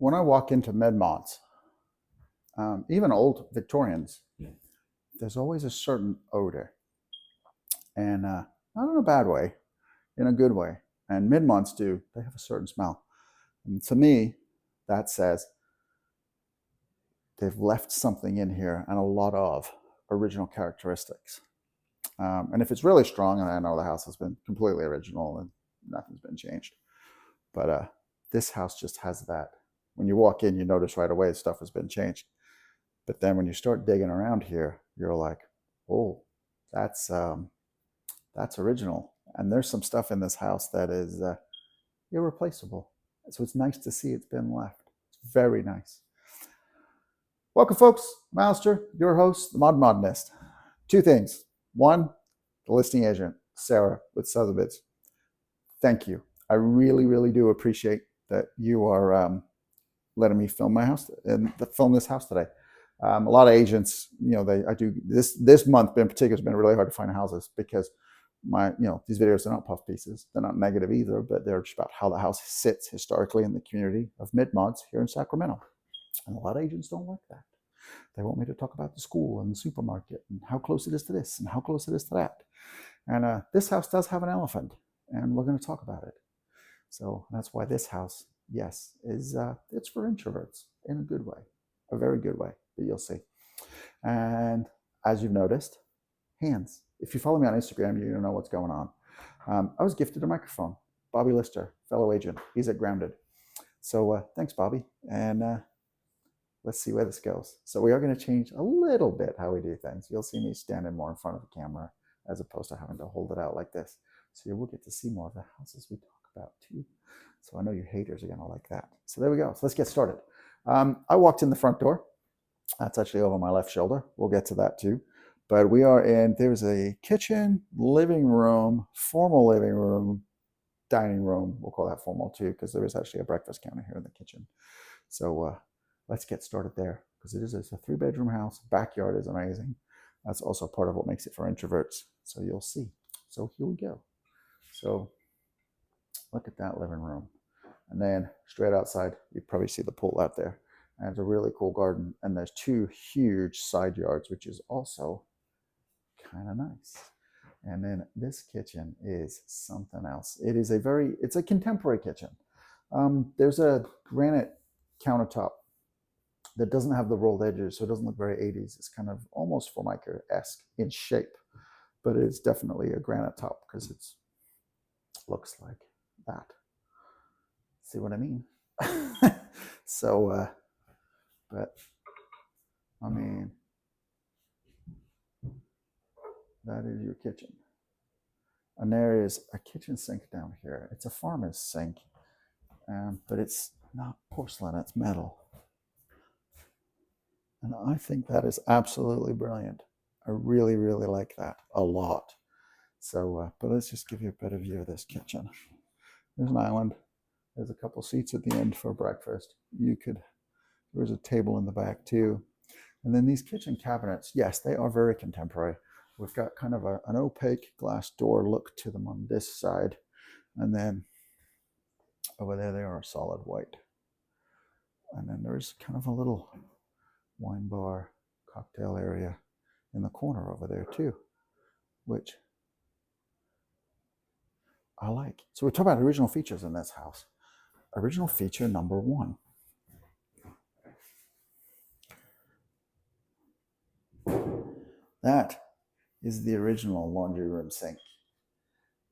when I walk into Medmonts, even old Victorians, there's always a certain odor, and not in a bad way, in a good way. And Medmonts do; they have a certain smell, and to me, that says they've left something in here and a lot of original characteristics. And if it's really strong, and I know the house has been completely original and nothing's been changed, but this house just has that. When you walk in, you notice right away stuff has been changed. But then when you start digging around here, you're like, oh, that's original. And there's some stuff in this house that is irreplaceable. So it's nice to see it's been left. It's very nice. Welcome, folks. I'm Alister, your host, the Modernist. Two things. One, the listing agent, Sarah with Sotheby's. Thank you. I really, really do appreciate that you are letting me film my house and film this house today. A lot of agents, I do this month in particular has been really hard to find houses because these videos are not puff pieces. They're not negative either, but they're just about how the house sits historically in the community of Midmonts here in Sacramento. And a lot of agents don't like that. They want me to talk about the school and the supermarket and how close it is to this and how close it is to that. And this house does have an elephant, and we're going to talk about it. So that's why this house, yes, is it's for introverts in a good way, a very good way that you'll see. And as you've noticed, hands. If you follow me on Instagram, you know what's going on. I was gifted a microphone. Bobby Alister, fellow agent. He's at Grounded. So thanks, Bobby. And let's see where this goes. So we are going to change a little bit how we do things. You'll see me standing more in front of the camera as opposed to having to hold it out like this. So you will get to see more of the houses we talk about too. So I know you haters are going to like that. So there we go. So let's get started. I walked in the front door. That's actually over my left shoulder. We'll get to that too. But we are in, there's a kitchen, living room, formal living room, dining room. We'll call that formal too, because there is actually a breakfast counter here in the kitchen. So let's get started there, because it's a 3-bedroom house. Backyard is amazing. That's also part of what makes it for introverts. So you'll see. So here we go. So look at that living room. And then straight outside, you probably see the pool out there. And it's a really cool garden. And there's 2 huge side yards, which is also kind of nice. And then this kitchen is something else. It's a contemporary kitchen. There's a granite countertop that doesn't have the rolled edges, so it doesn't look very 80s. It's kind of almost Formica-esque in shape, but it's definitely a granite top because it looks like that. See what I mean? So, but I mean, that is your kitchen. And there is a kitchen sink down here. It's a farmer's sink, but it's not porcelain, it's metal. And I think that is absolutely brilliant. I really, really like that a lot. So, but let's just give you a better view of this kitchen. There's an island. There's a couple seats at the end for breakfast. There's a table in the back too. And then these kitchen cabinets, yes, they are very contemporary. We've got kind of an opaque glass door look to them on this side. And then over there, they are a solid white. And then there's kind of a little wine bar, cocktail area in the corner over there too, which I like. So we're talking about original features in this house. Original feature number 1. That is the original laundry room sink.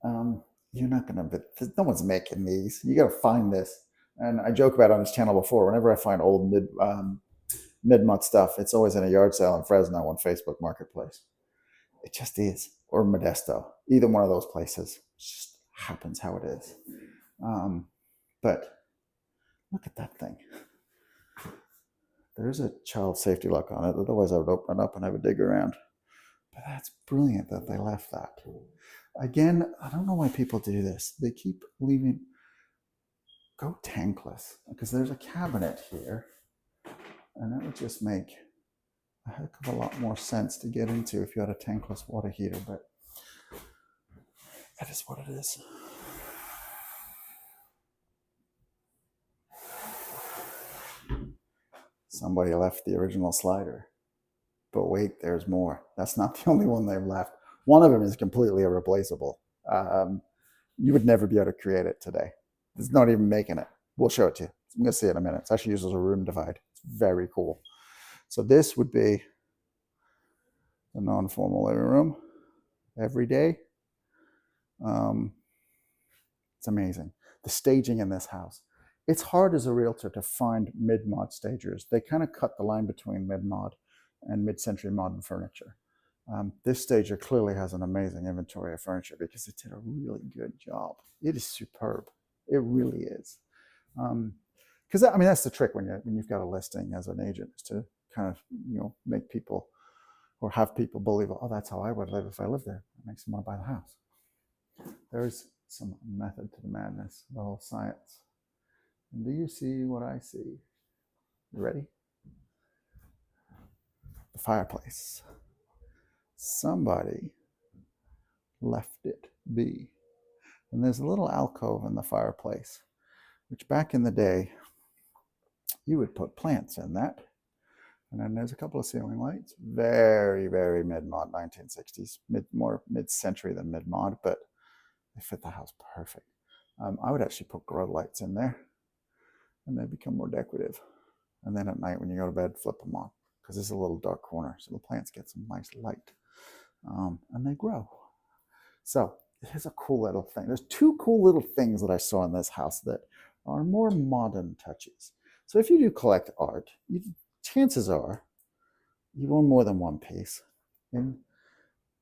You're not gonna, no one's making these. You gotta find this. And I joke about it on this channel before, whenever I find old mid-month stuff, it's always in a yard sale in Fresno on Facebook Marketplace. It just is. Or Modesto. Either one of those places. It just happens how it is. But look at that thing. There's a child safety lock on it. Otherwise I would open it up and have a dig around. But that's brilliant that they left that. Again, I don't know why people do this. They keep leaving. Go tankless. Because there's a cabinet here. And that would just make a heck of a lot more sense to get into if you had a tankless water heater, but that is what it is. Somebody left the original slider. But wait, there's more. That's not the only one they've left. One of them is completely irreplaceable. You would never be able to create it today. It's not even making it. We'll show it to you. I'm going to see it in a minute. It's actually used as a room divide. It's very cool. So this would be the non-formal living room every day. It's amazing. The staging in this house. It's hard as a realtor to find mid-mod stagers. They kind of cut the line between mid-mod and mid-century modern furniture. This stager clearly has an amazing inventory of furniture because it did a really good job. It is superb. It really is. Because I mean, that's the trick when you've got a listing as an agent, is to kind of make people or have people believe, oh, that's how I would live if I lived there. It makes them want to buy the house. There's some method to the madness, the whole science. And do you see what I see? You ready? The fireplace. Somebody left it be. And there's a little alcove in the fireplace, which back in the day, you would put plants in that. And then there's a couple of ceiling lights. Very, very mid-mod, 1960s. More mid-century than mid-mod, but they fit the house perfect. I would actually put grow lights in there, and they become more decorative. And then at night when you go to bed, flip them on, because it's a little dark corner, so the plants get some nice light, and they grow. So here's a cool little thing. There's two cool little things that I saw in this house that are more modern touches. So if you do collect art, chances are you own more than one piece. And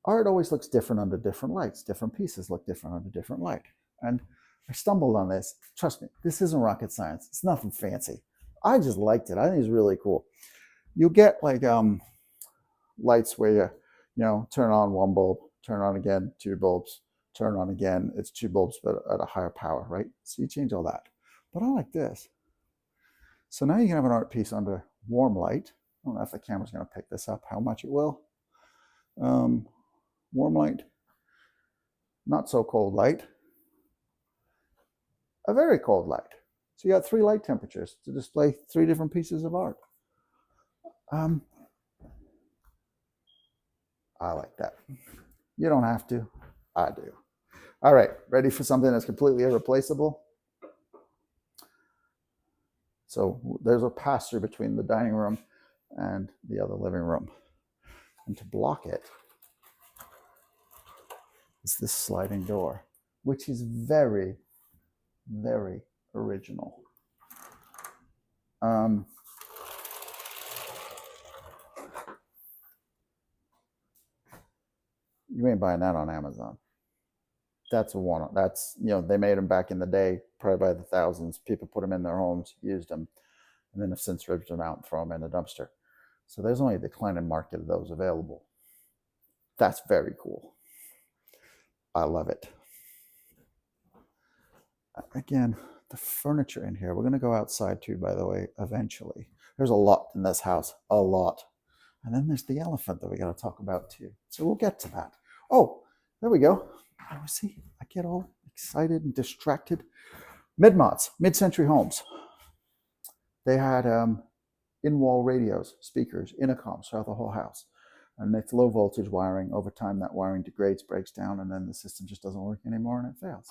art always looks different under different lights. Different pieces look different under different light. And I stumbled on this. Trust me, this isn't rocket science. It's nothing fancy. I just liked it. I think it's really cool. You'll get like lights where you turn on one bulb, turn on again, two bulbs, turn on again. It's two bulbs, but at a higher power, right? So you change all that. But I like this. So now you can have an art piece under warm light. I don't know if the camera's going to pick this up, how much it will. Warm light, not so cold light, a very cold light. So you got 3 light temperatures to display 3 different pieces of art. I like that. You don't have to. I do. All right, ready for something that's completely irreplaceable? So there's a pass-through between the dining room and the other living room. And to block it is this sliding door, which is very, very original. You ain't buying that on Amazon. That's a one. That's, they made them back in the day, probably by the thousands. People put them in their homes, used them, and then have since ripped them out and throw them in a dumpster. So there's only a declining market of those available. That's very cool. I love it. Again, the furniture in here, we're going to go outside too, by the way, eventually. There's a lot in this house, a lot. And then there's the elephant that we got to talk about too. So we'll get to that. Oh, there we go. See, I get all excited and distracted. Mid-mods, mid-century homes. They had in-wall radios, speakers, intercoms throughout the whole house. And it's low voltage wiring. Over time, that wiring degrades, breaks down, and then the system just doesn't work anymore and it fails.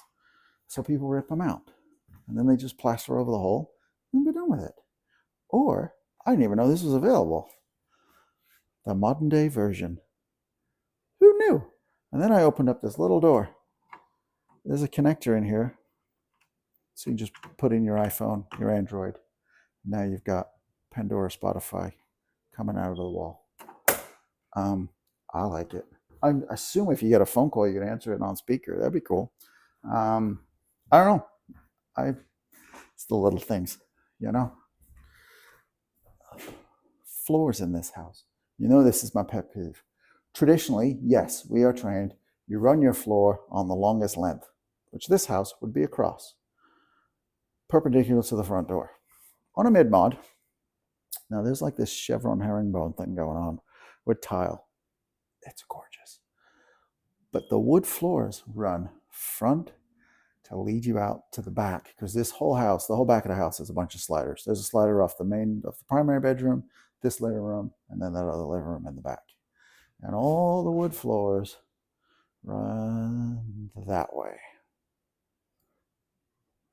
So people rip them out. And then they just plaster over the hole and be done with it. Or, I didn't even know this was available. The modern day version. Who knew? And then I opened up this little door. There's a connector in here. So you just put in your iPhone, your Android. Now you've got Pandora, Spotify coming out of the wall. I like it. I assume if you get a phone call, you can answer it on speaker. That'd be cool. I don't know. It's the little things, Floors in this house. This is my pet peeve. Traditionally, yes, we are trained. You run your floor on the longest length, which this house would be across, perpendicular to the front door. On a mid-mod, now there's like this chevron herringbone thing going on with tile. It's gorgeous. But the wood floors run front to lead you out to the back, because this whole house, the whole back of the house, is a bunch of sliders. There's a slider off the primary bedroom, this living room, and then that other living room in the back. And all the wood floors run that way.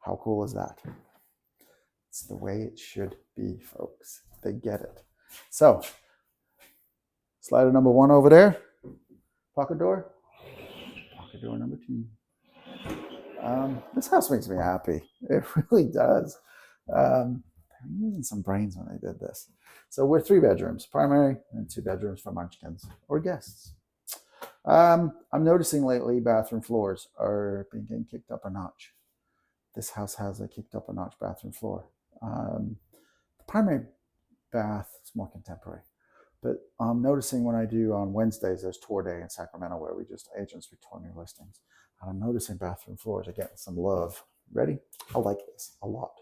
How cool is that? It's the way it should be, folks. They get it. So, slider number 1 over there, pocket door number 2. This house makes me happy. It really does. They're using some brains when they did this. So we're 3 bedrooms, primary, and 2 bedrooms for munchkins or guests. I'm noticing lately bathroom floors are getting kicked up a notch. This house has a kicked up a notch bathroom floor. The primary bath is more contemporary. But I'm noticing when I do on Wednesdays, there's tour day in Sacramento where agents return new listings. And I'm noticing bathroom floors are getting some love. Ready? I like this a lot.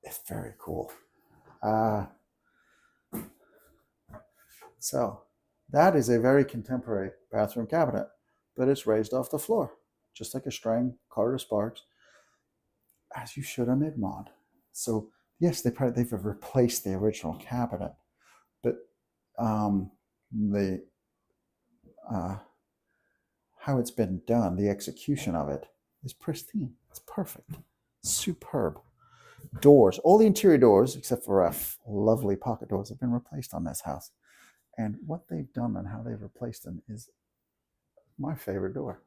It's very cool. So that is a very contemporary bathroom cabinet, but it's raised off the floor, just like a string, Carter Sparks, as you should a mid-mod. So yes, they've replaced the original cabinet, but how it's been done, the execution of it is pristine. It's perfect, superb. Doors, all the interior doors except for lovely pocket doors have been replaced on this house. And what they've done and how they've replaced them is my favorite door.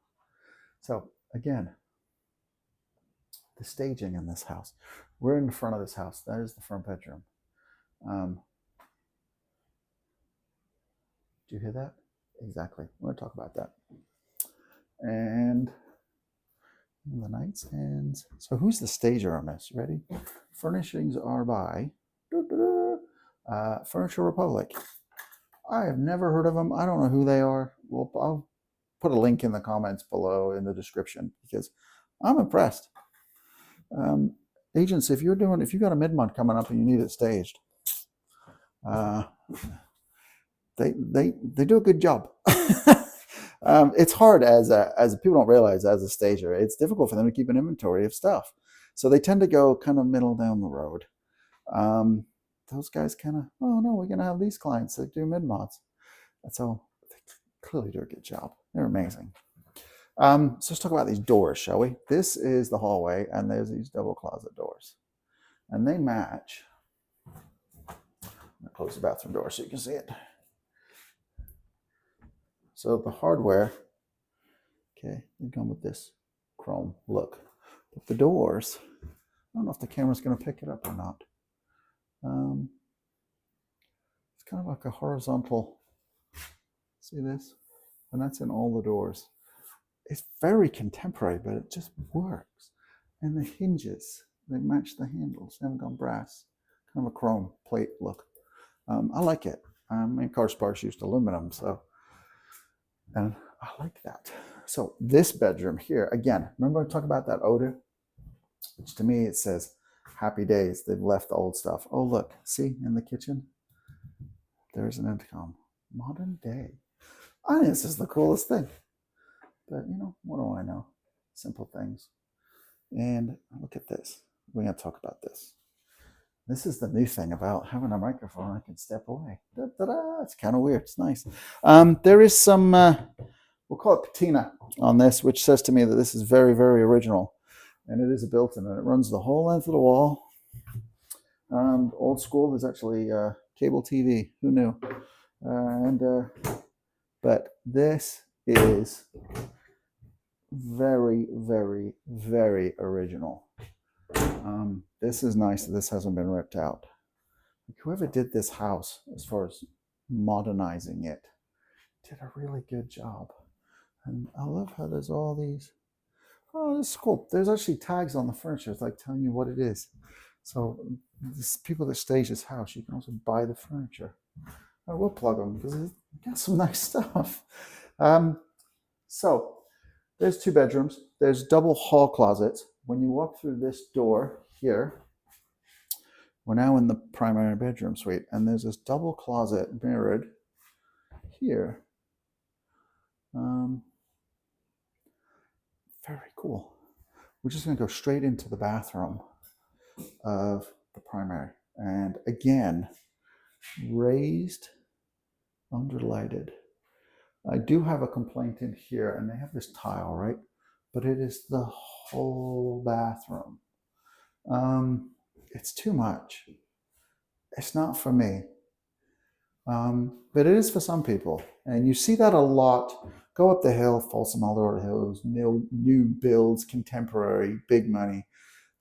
So again, the staging in this house. We're in the front of this house. That is the front bedroom. Do you hear that? Exactly. We're going to talk about that. And the nightstands. So who's the stager on this? Ready? Furnishings are by Furniture Republic. I have never heard of them. I don't know who they are. Well, I'll put a link in the comments below in the description because I'm impressed. Agents, if you've got a mid-month coming up and you need it staged, they do a good job. It's hard as people don't realize as a stager. It's difficult for them to keep an inventory of stuff, so they tend to go kind of middle down the road. Those guys kind of, oh no, we're gonna have these clients that do mid-mods. So they clearly do a good job. They're amazing. So let's talk about these doors, shall we? This is the hallway, and there's these double closet doors, and they match. I'm gonna close the bathroom door so you can see it. So the hardware, okay, they've gone with this chrome look. But the doors, I don't know if the camera's going to pick it up or not. It's kind of like a horizontal, see this? And that's in all the doors. It's very contemporary, but it just works. And the hinges, they match the handles. They haven't gone brass, kind of a chrome plate look. I like it. Carter Sparks used aluminum, so. And I like that. So this bedroom here, again, remember I talked about that odor? Which to me, it says, happy days. They've left the old stuff. Oh, look, see in the kitchen? There's an intercom. Modern day. I think this is the coolest thing. But, what do I know? Simple things. And look at this. We're going to talk about this. This is the new thing about having a microphone. I can step away. Da-da-da. It's kind of weird. It's nice. There is some, we'll call it patina on this, which says to me that this is very, very original. And it is a built-in, and it runs the whole length of the wall. Old school. There's actually cable TV. Who knew? But this is very, very, very original. This is nice that this hasn't been ripped out. Whoever did this house, as far as modernizing it, did a really good job. And I love how there's all these. Oh, this is cool. There's actually tags on the furniture. It's like telling you what it is. So people that stage this house, you can also buy the furniture. I will plug them because it's got some nice stuff. So there's 2 bedrooms. There's double hall closets. When you walk through this door here, we're now in the primary bedroom suite, and there's this double closet mirrored here. Very cool. We're just going to go straight into the bathroom of the primary. And again, raised, underlighted. I do have a complaint in here, and they have this tile, right? But it is the whole bathroom. It's too much. It's not for me. But it is for some people. And you see that a lot. Go up the hill, Folsom Eldorado Hills, new builds, contemporary, big money.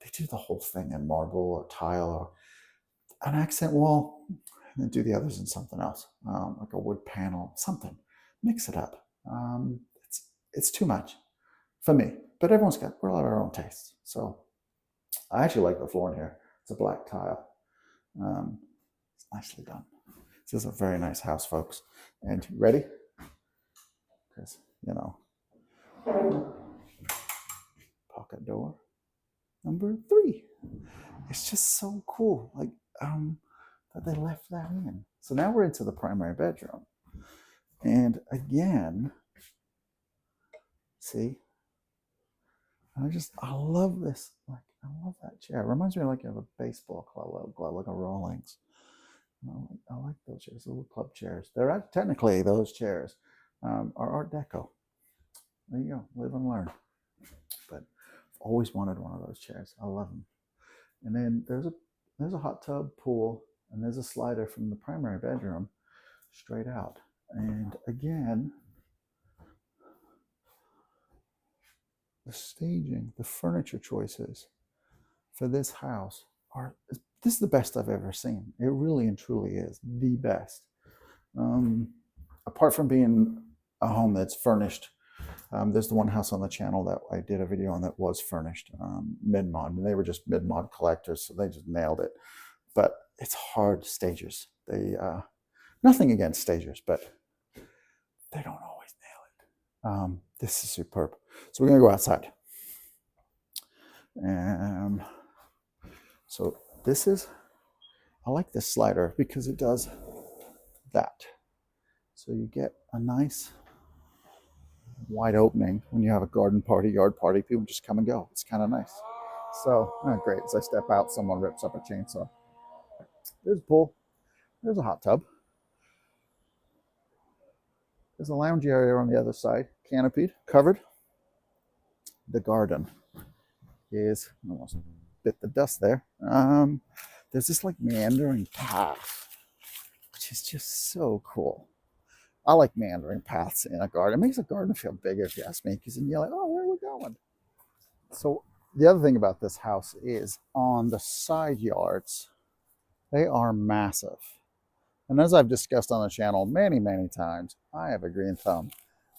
They do the whole thing in marble or tile or an accent wall, and then do the others in something else, like a wood panel, something. Mix it up. It's too much for me. But we're all have our own tastes. So I actually like the floor in here. It's a black tile. It's nicely done. This is a very nice house, folks. And ready? Because, pocket door number 3. It's just so cool, like that they left that in. So now we're into the primary bedroom. And again, see, I love this. Like, I love that chair. It reminds me of like a baseball club, like a Rawlings. I like those chairs, little club chairs. They're technically, those chairs are Art Deco. There you go, live and learn. But I've always wanted one of those chairs. I love them. And then there's a hot tub, pool, and there's a slider from the primary bedroom straight out. And again, the staging, the furniture choices for this house this is the best I've ever seen. It really and truly is the best. Apart from being a home that's furnished, there's the one house on the channel that I did a video on that was furnished, mid-mod, and they were just mid-mod collectors, so they just nailed it. But it's hard stagers. They nothing against stagers, but they don't always nail it. This is superb. So we're gonna go outside. So I like this slider because it does that. So you get a nice wide opening when you have a garden party, yard party. People just come and go. It's kind of nice. So, great. As I step out, someone rips up a chainsaw. There's a pool. There's a hot tub. There's a lounge area on the other side, canopied, covered. The garden is, almost bit the dust there. There's this like meandering path, which is just so cool. I like meandering paths in a garden. It makes a garden feel bigger, if you ask me, because then you're like, oh, where are we going? So the other thing about this house is on the side yards, they are massive. And as I've discussed on the channel many, many times, I have a green thumb.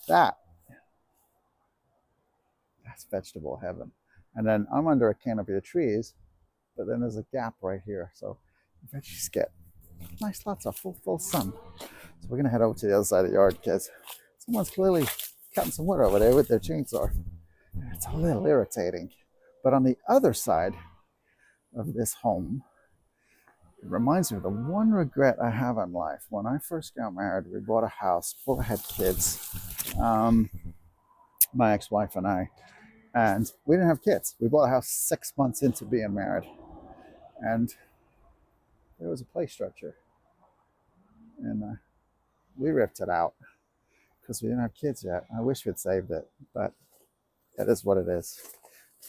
That's vegetable heaven. And then I'm under a canopy of trees, but then there's a gap right here. So veggies get nice, lots of full sun. So we're gonna head over to the other side of the yard because someone's clearly cutting some wood over there with their chainsaw. And it's a little irritating. But on the other side of this home, it reminds me of the one regret I have in life. When I first got married, we bought a house before I had kids, my ex-wife and I, and we didn't have kids. We bought a house 6 months into being married, and there was a play structure, and we ripped it out because we didn't have kids yet. I wish we'd saved it, but it is what it is.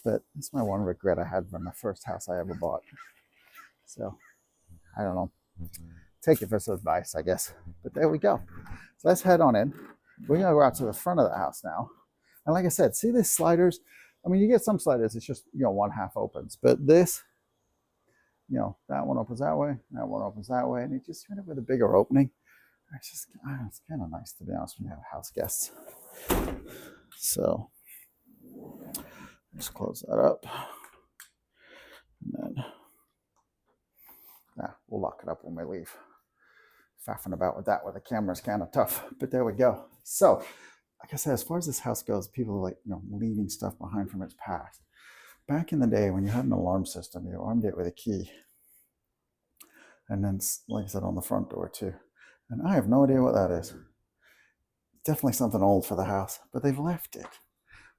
But it's my one regret I had from the first house I ever bought. So I don't know. Take it for some advice, I guess. But there we go. So let's head on in. We're gonna go out to the front of the house now. And like I said, see these sliders? I mean, you get some sliders, it's just, one half opens. But this, that one opens that way, that one opens that way, and you just end up with a bigger opening. It's kind of nice, to be honest, when you have house guests. So just close that up. And then we'll lock it up when we leave. Faffing about with that with the camera is kind of tough, but there we go. So, like I said, as far as this house goes, people are like, leaving stuff behind from its past. Back in the day, when you had an alarm system, you armed it with a key. And then, like I said, on the front door too. And I have no idea what that is. definitely something old for the house, but they've left it.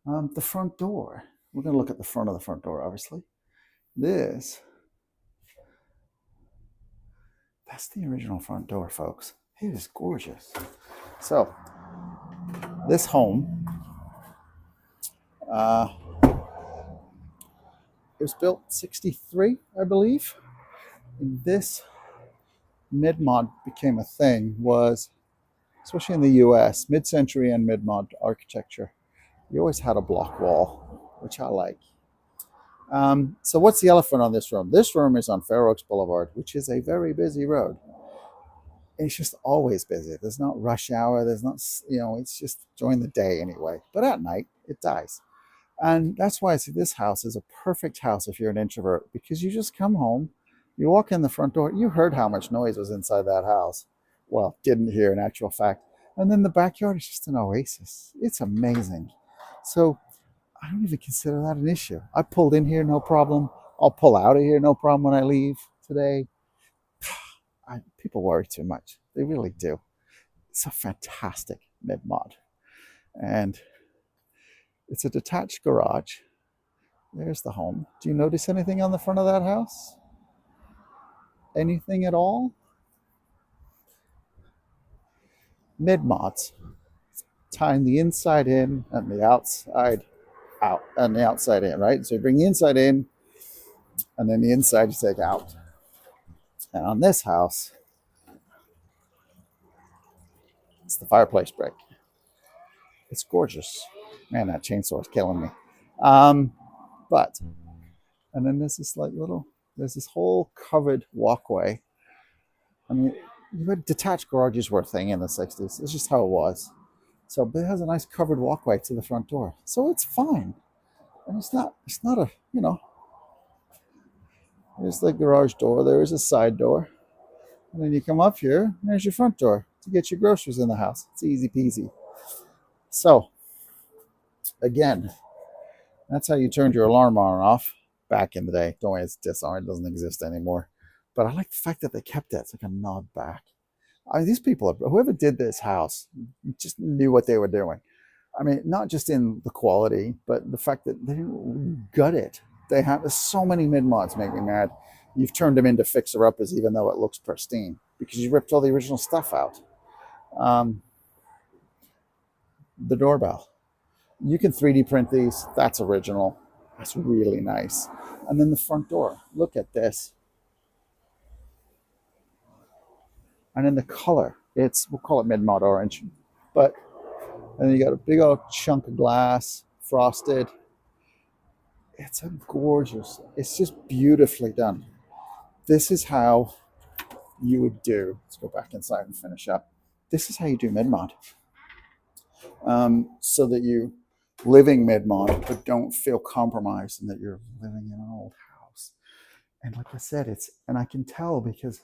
The front door. We're going to look at the front of the front door, obviously. That's the original front door, folks. It is gorgeous. So, this home, it was built 63, I believe. And this mid-mod became a thing, was, especially in the US, mid-century and mid-mod architecture. You always had a block wall, which I like. So what's the elephant on this room? This room is on Fair Oaks Boulevard, which is a very busy road. It's just always busy. There's not rush hour. There's not, it's just during the day anyway. But at night, it dies. And that's why I see this house is a perfect house if you're an introvert, because you just come home, you walk in the front door. You heard how much noise was inside that house. Well, didn't hear in actual fact. And then the backyard is just an oasis. It's amazing. So I don't even consider that an issue. I pulled in here, no problem. I'll pull out of here, no problem when I leave today. People worry too much. They really do. It's a fantastic mid-mod. And it's a detached garage. There's the home. Do you notice anything on the front of that house? Anything at all? Mid-mods. Tying the inside in and the outside out and the outside in, right? So you bring the inside in and then the inside you take out. And on this house, it's the fireplace brick. It's gorgeous. Man, that chainsaw is killing me. And then there's this whole covered walkway. I mean, you had detached garages were a thing in the 60s. It's just how it was. So, but it has a nice covered walkway to the front door. So it's fine. And it's not a, there's the garage door. There is a side door. And then you come up here, and there's your front door to get your groceries in the house. It's easy peasy. So, again, that's how you turned your alarm on and off back in the day. Don't worry, it's disarmed. It doesn't exist anymore. But I like the fact that they kept it. It's like a nod back. These people, whoever did this house, just knew what they were doing. I mean, not just in the quality, but the fact that they didn't gut it. There's so many mid-mods make me mad. You've turned them into fixer-uppers, even though it looks pristine, because you ripped all the original stuff out. The doorbell. You can 3D print these. That's original. That's really nice. And then the front door. Look at this. And then the color. We'll call it mid-mod orange. But, and then you got a big old chunk of glass, frosted. It's it's just beautifully done. This is how you would do, let's go back inside and finish up. This is how you do mid-mod. So that you living mid-mod, but don't feel compromised and that you're living in an old house. And like I said, and I can tell because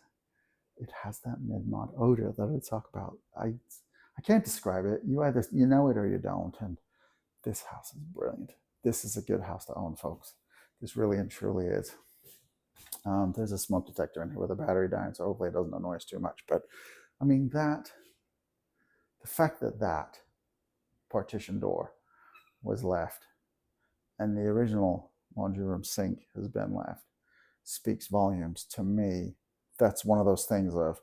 it has that mid-mod odor that I talk about. I can't describe it. You either know it or you don't. And this house is brilliant. This is a good house to own, folks. This really and truly is. There's a smoke detector in here with a battery dying, so hopefully it doesn't annoy us too much. But I mean, the fact that partition door was left and the original laundry room sink has been left speaks volumes to me. That's one of those things of,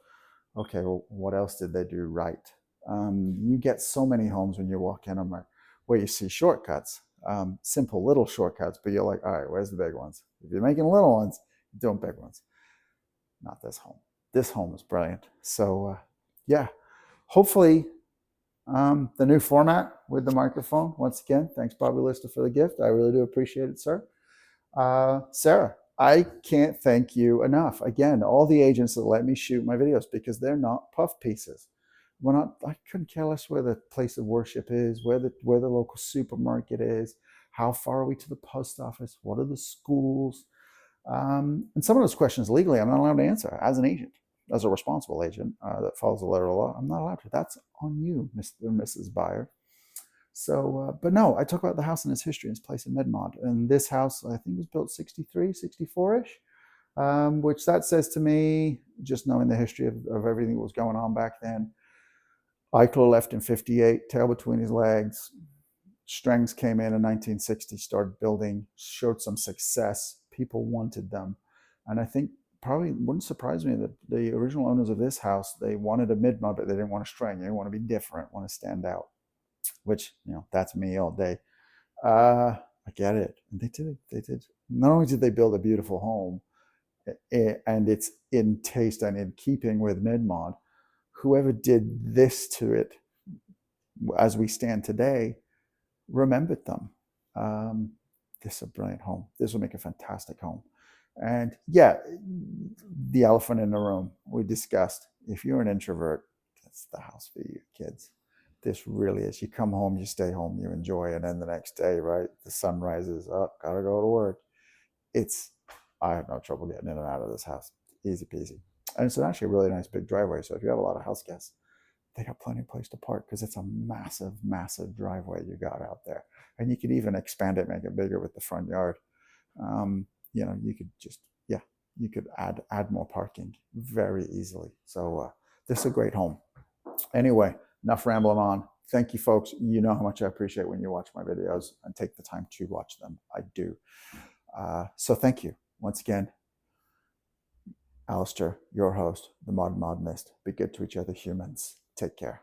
okay, well, what else did they do right? You get so many homes when you walk in them where you see shortcuts, simple little shortcuts, but you're like, all right, where's the big ones? If you're making little ones, you're doing big ones. Not this home. This home is brilliant. So yeah, hopefully the new format with the microphone. Once again, thanks Bobby Lister for the gift. I really do appreciate it, sir. Sarah, I can't thank you enough. Again, all the agents that let me shoot my videos, because they're not puff pieces. I couldn't care less where the place of worship is, where the local supermarket is, how far are we to the post office, what are the schools, and some of those questions legally I'm not allowed to answer as an agent, as a responsible agent that follows the letter of the law. I'm not allowed to. That's on you, Mr. and Mrs. Buyer. So, but no, I talk about the house and its history and its place in mid-mod. And this house, I think, was built 63, 64-ish, which that says to me, just knowing the history of everything that was going on back then, Eichler left in 58, tail between his legs. Strengs came in 1960, started building, showed some success. People wanted them. And I think probably wouldn't surprise me that the original owners of this house, they wanted a mid-mod, but they didn't want a string. They want to be different, want to stand out, which, that's me all day. I get it. And they did it. They did. Not only did they build a beautiful home, and it's in taste and in keeping with mid-mod, whoever did this to it as we stand today remembered them. This is a brilliant home. This will make a fantastic home. And yeah, the elephant in the room we discussed. If you're an introvert, that's the house for you, kids. This really is. You come home, you stay home, you enjoy, and then the next day, right, the sun rises up, gotta go to work. I have no trouble getting in and out of this house. Easy peasy. And it's actually a really nice big driveway. So if you have a lot of house guests, they got plenty of place to park because it's a massive, massive driveway you got out there. And you could even expand it, make it bigger with the front yard. You could just, you could add more parking very easily. So this is a great home. Anyway, enough rambling on. Thank you, folks. You know how much I appreciate when you watch my videos and take the time to watch them. I do. So thank you. Once again, Alister, your host, the Modern Modernist. Be good to each other, humans. Take care.